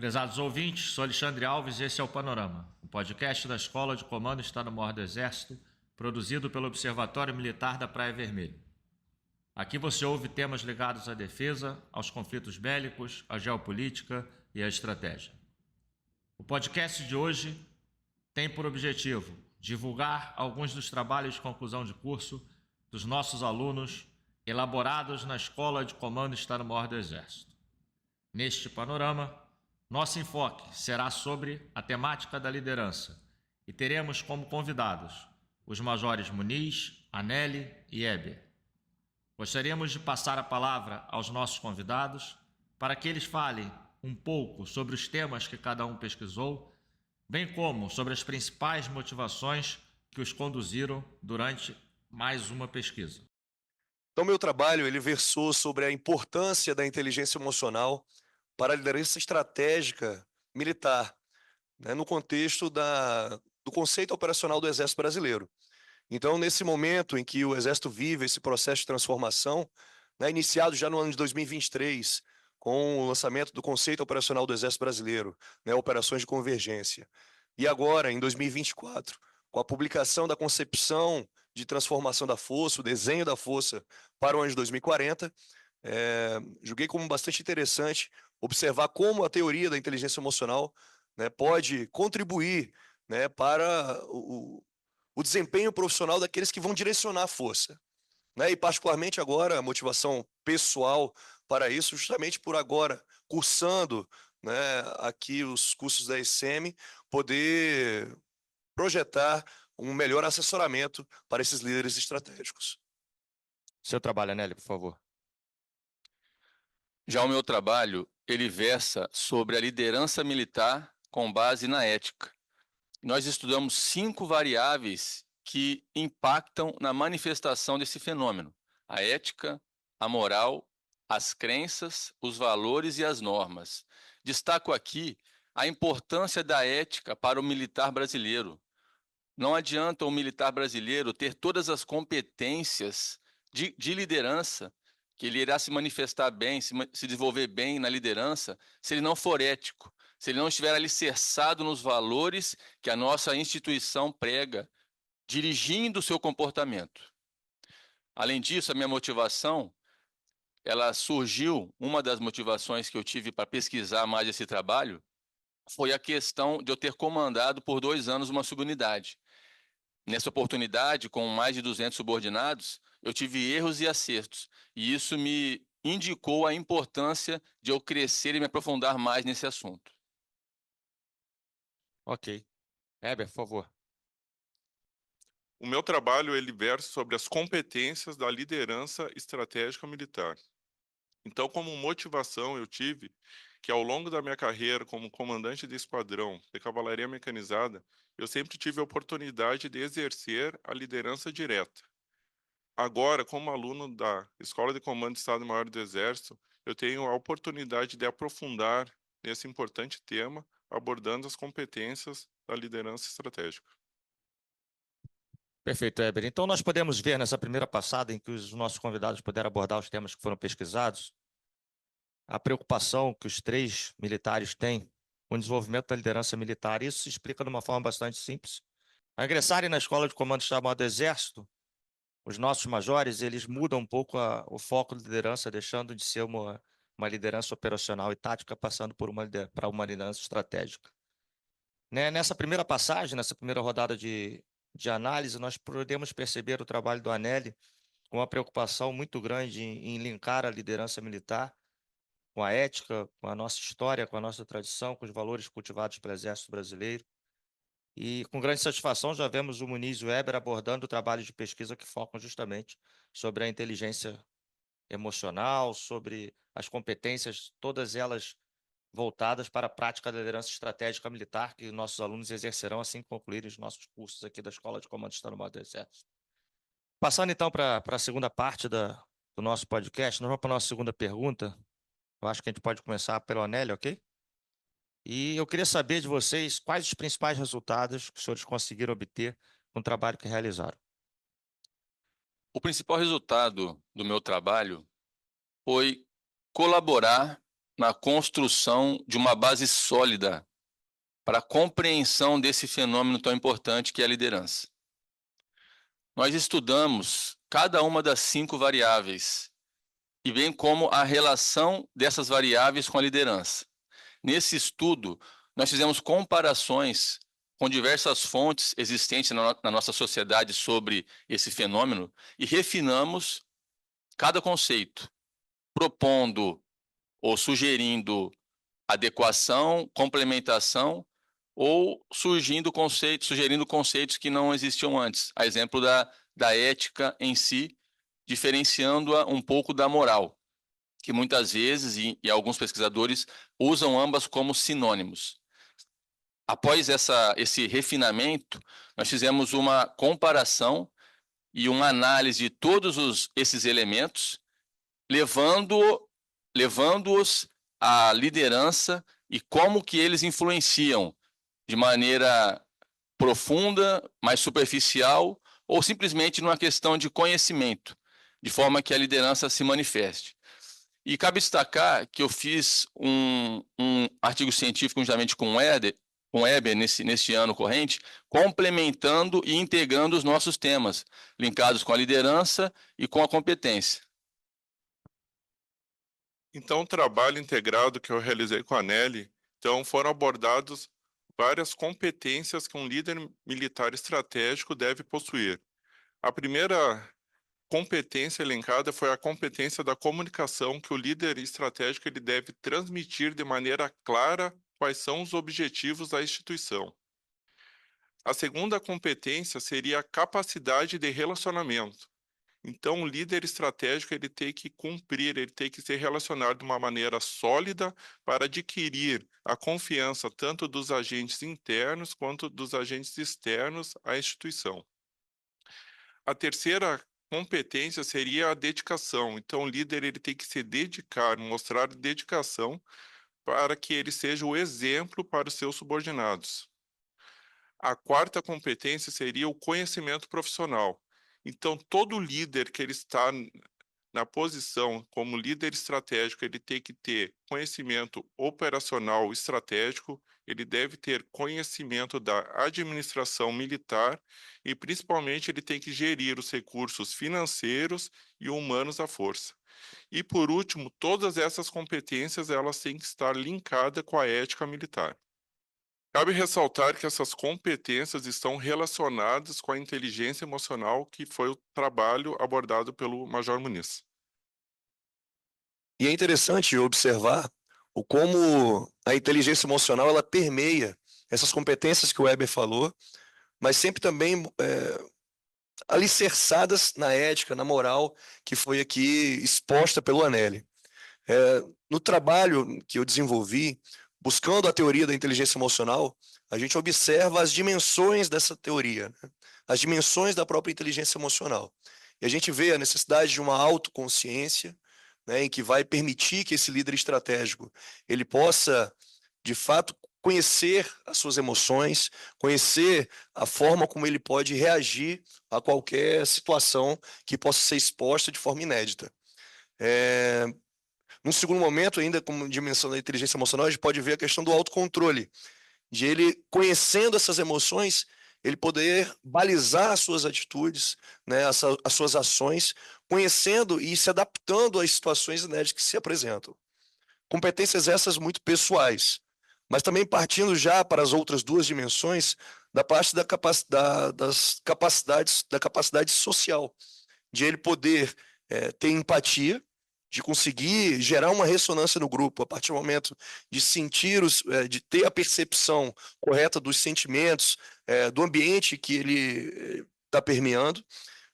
Prezados ouvintes, sou Alexandre Alves e esse é o Panorama, o podcast da Escola de Comando Estado-Maior do Exército, produzido pelo Observatório Militar da Praia Vermelha. Aqui você ouve temas ligados à defesa, aos conflitos bélicos, à geopolítica e à estratégia. O podcast de hoje tem por objetivo divulgar alguns dos trabalhos de conclusão de curso dos nossos alunos elaborados na Escola de Comando Estado-Maior do Exército. Neste panorama, nosso enfoque será sobre a temática da liderança e teremos como convidados os majores Muniz, Anelli e Eber. Gostaríamos de passar a palavra aos nossos convidados para que eles falem um pouco sobre os temas que cada um pesquisou, bem como sobre as principais motivações que os conduziram durante mais uma pesquisa. Então, meu trabalho ele versou sobre a importância da inteligência emocional para a liderança estratégica militar, né, no contexto do conceito operacional do Exército Brasileiro. Então, nesse momento em que o Exército vive esse processo de transformação, né, iniciado já no ano de 2023, com o lançamento do conceito operacional do Exército Brasileiro, né, operações de convergência, e agora, em 2024, com a publicação da concepção de transformação da força, o desenho da força para o ano de 2040, julguei como bastante interessante observar como a teoria da inteligência emocional, né, pode contribuir, né, para o desempenho profissional daqueles que vão direcionar a força. Né, e particularmente agora, a motivação pessoal para isso, justamente por agora, cursando, né, aqui os cursos da ECM, poder projetar um melhor assessoramento para esses líderes estratégicos. Seu trabalho, Anelli, por favor. Já o meu trabalho, ele versa sobre a liderança militar com base na ética. Nós estudamos 5 variáveis que impactam na manifestação desse fenômeno: a ética, a moral, as crenças, os valores e as normas. Destaco aqui a importância da ética para o militar brasileiro. Não adianta o militar brasileiro ter todas as competências de liderança, que ele irá se manifestar bem, se desenvolver bem na liderança, se ele não for ético, se ele não estiver alicerçado nos valores que a nossa instituição prega, dirigindo o seu comportamento. Além disso, a minha motivação, ela surgiu, uma das motivações que eu tive para pesquisar mais esse trabalho, foi a questão de eu ter comandado por 2 anos uma subunidade. Nessa oportunidade, com mais de 200 subordinados, eu tive erros e acertos, e isso me indicou a importância de eu crescer e me aprofundar mais nesse assunto. Ok. Eber, por favor. O meu trabalho ele versa sobre as competências da liderança estratégica militar. Então, como motivação, eu tive que, ao longo da minha carreira como comandante de esquadrão de cavalaria mecanizada, eu sempre tive a oportunidade de exercer a liderança direta. Agora, como aluno da Escola de Comando Estado-Maior do Exército, eu tenho a oportunidade de aprofundar nesse importante tema, abordando as competências da liderança estratégica. Perfeito, Eber. Então, nós podemos ver nessa primeira passada em que os nossos convidados puderam abordar os temas que foram pesquisados, a preocupação que os 3 militares têm com o desenvolvimento da liderança militar. Isso se explica de uma forma bastante simples. Ao ingressarem na Escola de Comando Estado-Maior do Exército, os nossos majores, eles mudam um pouco o foco de liderança, deixando de ser uma liderança operacional e tática, passando para uma liderança estratégica. Né? Nessa primeira passagem, nessa primeira rodada de análise, nós podemos perceber o trabalho do Anelli com uma preocupação muito grande em linkar a liderança militar com a ética, com a nossa história, com a nossa tradição, com os valores cultivados pelo Exército Brasileiro. E com grande satisfação já vemos o Muniz e o Eber abordando o trabalho de pesquisa que focam justamente sobre a inteligência emocional, sobre as competências, todas elas voltadas para a prática da liderança estratégica militar que nossos alunos exercerão assim que concluírem os nossos cursos aqui da Escola de Comando Estado-Maior do Exército. Passando então para a segunda parte do nosso podcast, nós vamos para a nossa segunda pergunta. Eu acho que a gente pode começar pelo Anelli, ok? E eu queria saber de vocês quais os principais resultados que os senhores conseguiram obter com o trabalho que realizaram. O principal resultado do meu trabalho foi colaborar na construção de uma base sólida para a compreensão desse fenômeno tão importante que é a liderança. Nós estudamos cada uma das 5 variáveis e bem como a relação dessas variáveis com a liderança. Nesse estudo, nós fizemos comparações com diversas fontes existentes na nossa sociedade sobre esse fenômeno e refinamos cada conceito, propondo ou sugerindo adequação, complementação ou sugerindo conceitos que não existiam antes. A exemplo da ética em si, diferenciando-a um pouco da moral, que muitas vezes, e alguns pesquisadores, usam ambas como sinônimos. Após esse refinamento, nós fizemos uma comparação e uma análise de todos esses elementos, levando-os à liderança e como que eles influenciam de maneira profunda, mais superficial, ou simplesmente numa questão de conhecimento, de forma que a liderança se manifeste. E cabe destacar que eu fiz um artigo científico juntamente com o Weber neste ano corrente, complementando e integrando os nossos temas, linkados com a liderança e com a competência. Então, o trabalho integrado que eu realizei com a Nelly, então foram abordados várias competências que um líder militar estratégico deve possuir. A primeira competência elencada foi a competência da comunicação, que o líder estratégico ele deve transmitir de maneira clara quais são os objetivos da instituição. A segunda competência seria a capacidade de relacionamento. Então, o líder estratégico ele tem que cumprir, ele tem que se relacionar de uma maneira sólida para adquirir a confiança tanto dos agentes internos quanto dos agentes externos à instituição. A terceira competência seria a dedicação. Então, o líder ele tem que se dedicar, mostrar dedicação para que ele seja o exemplo para os seus subordinados. A quarta competência seria o conhecimento profissional. Então, todo líder que ele está na posição como líder estratégico, ele tem que ter conhecimento operacional estratégico, ele deve ter conhecimento da administração militar e, principalmente, ele tem que gerir os recursos financeiros e humanos à força. E, por último, todas essas competências elas têm que estar linkadas com a ética militar. Cabe ressaltar que essas competências estão relacionadas com a inteligência emocional, que foi o trabalho abordado pelo Major Muniz. E é interessante observar o como a inteligência emocional ela permeia essas competências que o Weber falou, mas sempre também alicerçadas na ética, na moral, que foi aqui exposta pelo Anelli. No trabalho que eu desenvolvi, buscando a teoria da inteligência emocional, a gente observa as dimensões dessa teoria, né? As dimensões da própria inteligência emocional. E a gente vê a necessidade de uma autoconsciência, né, em que vai permitir que esse líder estratégico ele possa, de fato, conhecer as suas emoções, conhecer a forma como ele pode reagir a qualquer situação que possa ser exposta de forma inédita. Num segundo momento, ainda como dimensão da inteligência emocional, a gente pode ver a questão do autocontrole, de ele, conhecendo essas emoções, ele poder balizar as suas atitudes, né, as suas ações, conhecendo e se adaptando às situações inéditas que se apresentam. Competências essas muito pessoais, mas também partindo já para as outras duas dimensões, da parte da capacidade social, de ele poder ter empatia, de conseguir gerar uma ressonância no grupo, a partir do momento de sentir, de ter a percepção correta dos sentimentos, do ambiente que ele está permeando.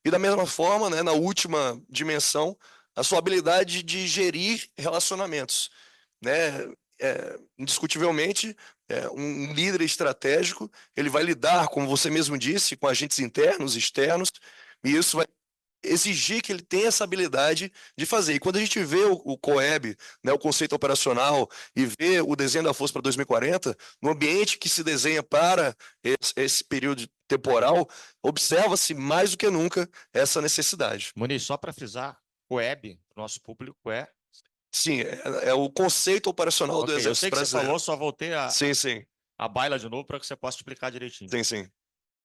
E da mesma forma, né, na última dimensão, a sua habilidade de gerir relacionamentos. Né? Indiscutivelmente, um líder estratégico, ele vai lidar, como você mesmo disse, com agentes internos, externos, e isso vai exigir que ele tenha essa habilidade de fazer. E quando a gente vê o COEB, né, o conceito operacional, e vê o desenho da força para 2040, no ambiente que se desenha para esse período temporal, observa-se mais do que nunca essa necessidade. Muniz, só para frisar, COEB, nosso público é Sim, é o conceito operacional do Ok, eu Exército sei que você Brasileiro. falou, só voltei Sim, sim, a baila de novo para que você possa explicar direitinho. sim, sim.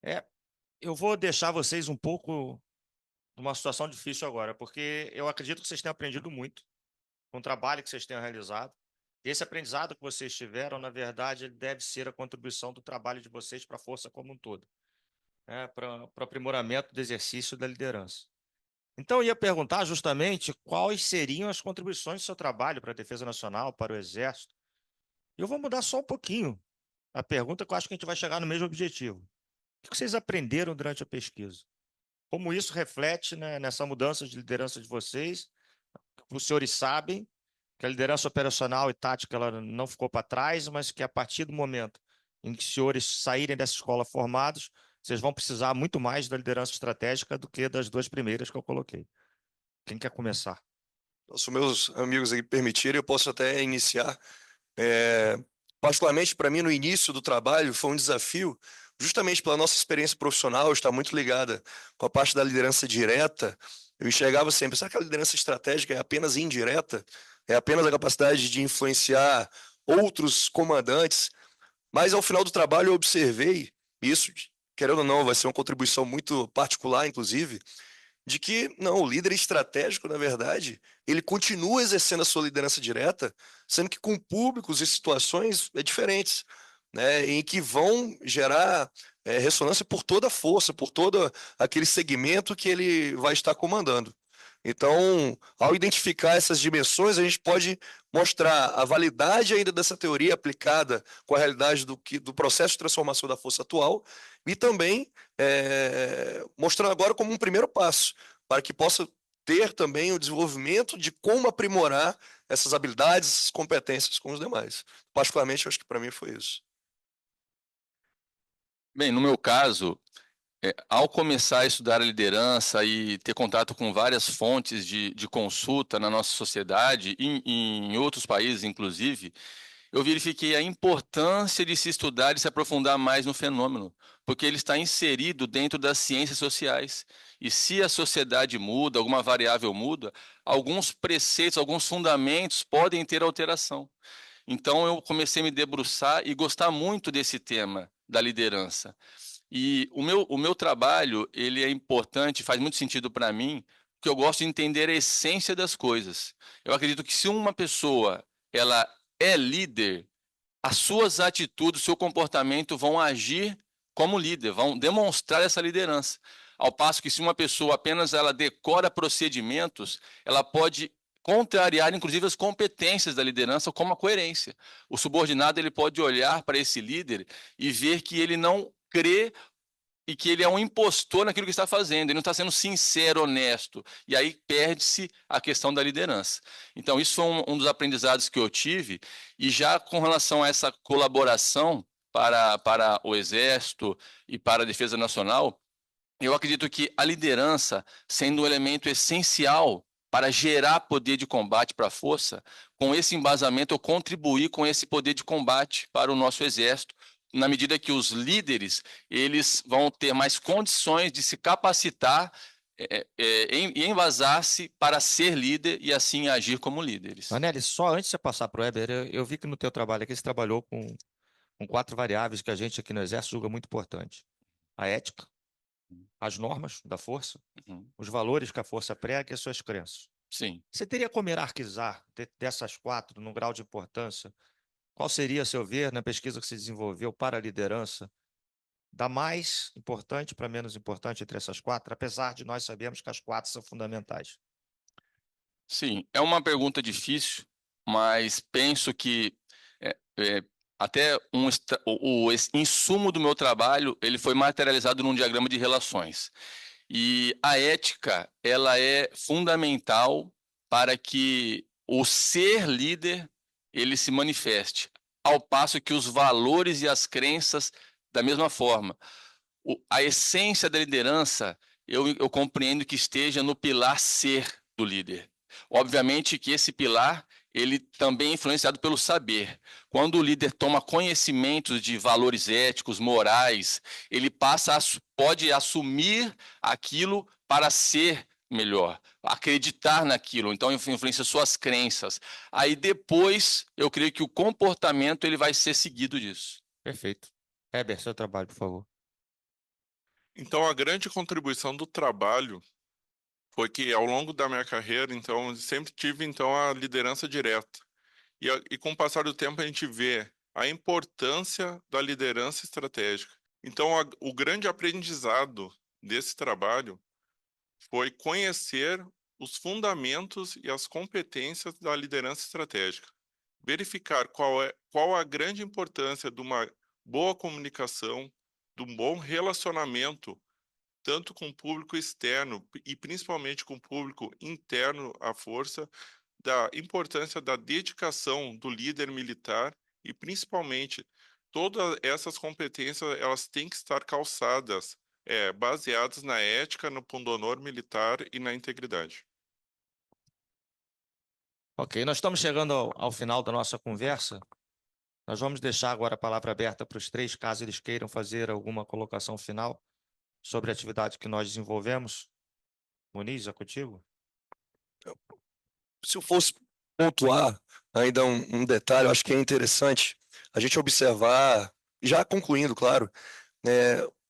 É, eu vou deixar vocês um pouco numa situação difícil agora, porque eu acredito que vocês tenham aprendido muito com o trabalho que vocês tenham realizado. Esse aprendizado que vocês tiveram, na verdade, ele deve ser a contribuição do trabalho de vocês para a força como um todo, né, para o aprimoramento do exercício da liderança. Então, eu ia perguntar justamente quais seriam as contribuições do seu trabalho para a Defesa Nacional, para o Exército. Eu vou mudar só um pouquinho a pergunta, que eu acho que a gente vai chegar no mesmo objetivo. O que vocês aprenderam durante a pesquisa? Como isso reflete, né, nessa mudança de liderança de vocês? Os senhores sabem que a liderança operacional e tática ela não ficou para trás, mas que a partir do momento em que os senhores saírem dessa escola formados, vocês vão precisar muito mais da liderança estratégica do que das duas primeiras que eu coloquei. Quem quer começar? Se meus amigos aqui permitirem, eu posso até iniciar. Particularmente para mim, no início do trabalho, foi um desafio, justamente pela nossa experiência profissional, está muito ligada com a parte da liderança direta. Eu enxergava sempre, será que a liderança estratégica é apenas indireta? É apenas a capacidade de influenciar outros comandantes? Mas ao final do trabalho eu observei, isso, querendo ou não, vai ser uma contribuição muito particular, inclusive, de que, não, o líder estratégico, na verdade, ele continua exercendo a sua liderança direta, sendo que com públicos e situações diferentes, né, em que vão gerar ressonância por toda a força, por todo aquele segmento que ele vai estar comandando. Então, ao identificar essas dimensões, a gente pode mostrar a validade ainda dessa teoria aplicada com a realidade do processo de transformação da força atual e também mostrando agora como um primeiro passo para que possa ter também o desenvolvimento de como aprimorar essas habilidades, essas competências com os demais. Particularmente, eu acho que para mim foi isso. Bem, no meu caso, ao começar a estudar a liderança e ter contato com várias fontes de consulta na nossa sociedade, em outros países, inclusive, eu verifiquei a importância de se estudar e se aprofundar mais no fenômeno, porque ele está inserido dentro das ciências sociais. E se a sociedade muda, alguma variável muda, alguns preceitos, alguns fundamentos podem ter alteração. Então, eu comecei a me debruçar e gostar muito desse tema da liderança. E o meu trabalho, ele é importante, faz muito sentido para mim, porque eu gosto de entender a essência das coisas. Eu acredito que se uma pessoa ela é líder, as suas atitudes, o seu comportamento vão agir como líder, vão demonstrar essa liderança. Ao passo que se uma pessoa apenas ela decora procedimentos, ela pode contrariar inclusive as competências da liderança, como a coerência. O subordinado ele pode olhar para esse líder e ver que ele não crê e que ele é um impostor naquilo que está fazendo, ele não está sendo sincero, honesto, e aí perde-se a questão da liderança. Então, isso foi um dos aprendizados que eu tive, e já com relação a essa colaboração para o Exército e para a Defesa Nacional, eu acredito que a liderança, sendo um elemento essencial para gerar poder de combate para a força, com esse embasamento eu contribuí com esse poder de combate para o nosso Exército, na medida que os líderes eles vão ter mais condições de se capacitar e embasar-se para ser líder e assim agir como líderes. Anelli, só antes de você passar para o Weber, eu vi que no teu trabalho aqui você trabalhou com 4 variáveis que a gente aqui no Exército julga muito importante. A ética, as normas da força, os valores que a força prega e as suas crenças. Sim. Você teria como hierarquizar dessas 4 no grau de importância? Qual seria, a seu ver, na pesquisa que se desenvolveu para a liderança, da mais importante para menos importante entre essas 4, apesar de nós sabermos que as 4 são fundamentais? Sim, é uma pergunta difícil, mas penso que até o insumo do meu trabalho ele foi materializado num diagrama de relações. E a ética ela é fundamental para que o ser líder ele se manifeste, ao passo que os valores e as crenças da mesma forma. A essência da liderança eu compreendo que esteja no pilar ser do líder. Obviamente que esse pilar ele também é influenciado pelo saber. Quando o líder toma conhecimento de valores éticos, morais, ele pode assumir aquilo para ser melhor, acreditar naquilo, então influencia suas crenças. Aí depois, eu creio que o comportamento ele vai ser seguido disso. Perfeito. Heber, seu trabalho, por favor. Então, a grande contribuição do trabalho foi que, ao longo da minha carreira, então, eu sempre tive então a liderança direta. E com o passar do tempo, a gente vê a importância da liderança estratégica. Então, o grande aprendizado desse trabalho foi conhecer os fundamentos e as competências da liderança estratégica. Verificar qual a grande importância de uma boa comunicação, de um bom relacionamento, tanto com o público externo e principalmente com o público interno à força, da importância da dedicação do líder militar e principalmente todas essas competências elas têm que estar calçadas, baseadas na ética, no pundonor militar e na integridade. Ok, nós estamos chegando ao final da nossa conversa. Nós vamos deixar agora a palavra aberta para os três, caso eles queiram fazer alguma colocação final sobre a atividade que nós desenvolvemos. Muniz, é contigo? Se eu fosse pontuar ainda um detalhe, eu acho que é interessante a gente observar, já concluindo, claro,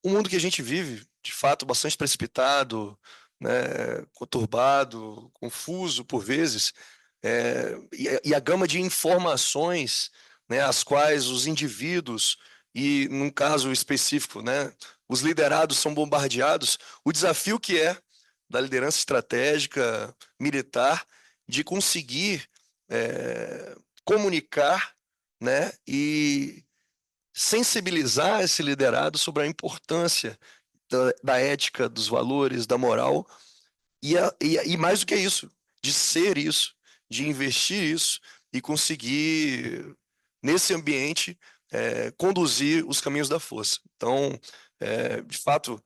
o mundo que a gente vive, de fato, bastante precipitado, né, conturbado, confuso por vezes, e a gama de informações, né, as quais os indivíduos, e num caso específico, né, os liderados são bombardeados, o desafio que é da liderança estratégica militar de conseguir comunicar, né, e sensibilizar esse liderado sobre a importância da ética, dos valores, da moral, e mais do que isso, de ser isso, de investir isso e conseguir, nesse ambiente, conduzir os caminhos da força. Então, de fato,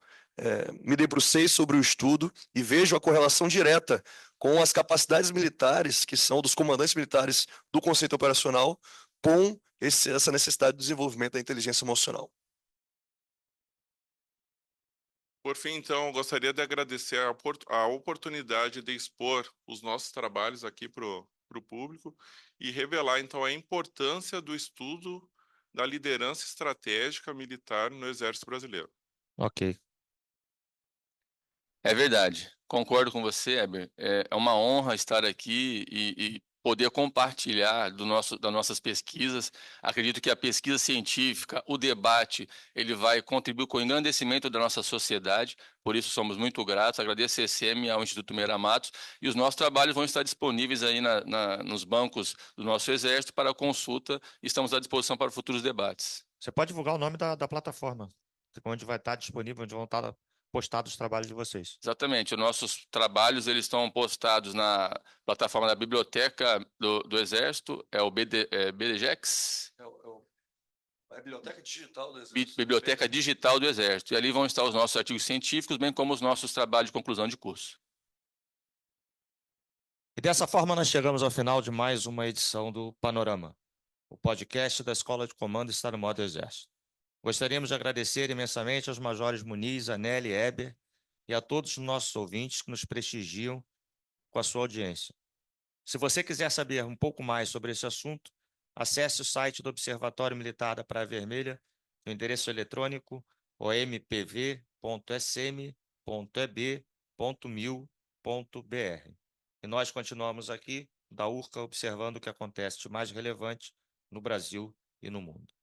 me debrucei sobre o estudo e vejo a correlação direta com as capacidades militares, que são dos comandantes militares do conceito operacional, com essa necessidade de desenvolvimento da inteligência emocional. Por fim, então, eu gostaria de agradecer a oportunidade de expor os nossos trabalhos aqui para o público e revelar, então, a importância do estudo da liderança estratégica militar no Exército Brasileiro. Ok. É verdade. Concordo com você, Heber. É uma honra estar aqui e poder compartilhar das nossas pesquisas. Acredito que a pesquisa científica, o debate, ele vai contribuir com o engrandecimento da nossa sociedade. Por isso, somos muito gratos. Agradeço a ECM e ao Instituto Meira Matos. E os nossos trabalhos vão estar disponíveis aí nos bancos do nosso Exército para consulta. Estamos à disposição para futuros debates. Você pode divulgar o nome da plataforma, onde vai estar disponível, onde vão estar postados os trabalhos de vocês. Exatamente. Os nossos trabalhos eles estão postados na plataforma da Biblioteca do Exército, é o BDGEX, A Biblioteca Digital do Exército. Biblioteca Digital do Exército. E ali vão estar os nossos artigos científicos, bem como os nossos trabalhos de conclusão de curso. E dessa forma nós chegamos ao final de mais uma edição do Panorama, o podcast da Escola de Comando e Estado-Maior do Exército. Gostaríamos de agradecer imensamente aos majores Muniz, Anelli, Heber e a todos os nossos ouvintes que nos prestigiam com a sua audiência. Se você quiser saber um pouco mais sobre esse assunto, acesse o site do Observatório Militar da Praia Vermelha, no endereço eletrônico ompv.sm.eb.mil.br. E nós continuamos aqui, da URCA, observando o que acontece de mais relevante no Brasil e no mundo.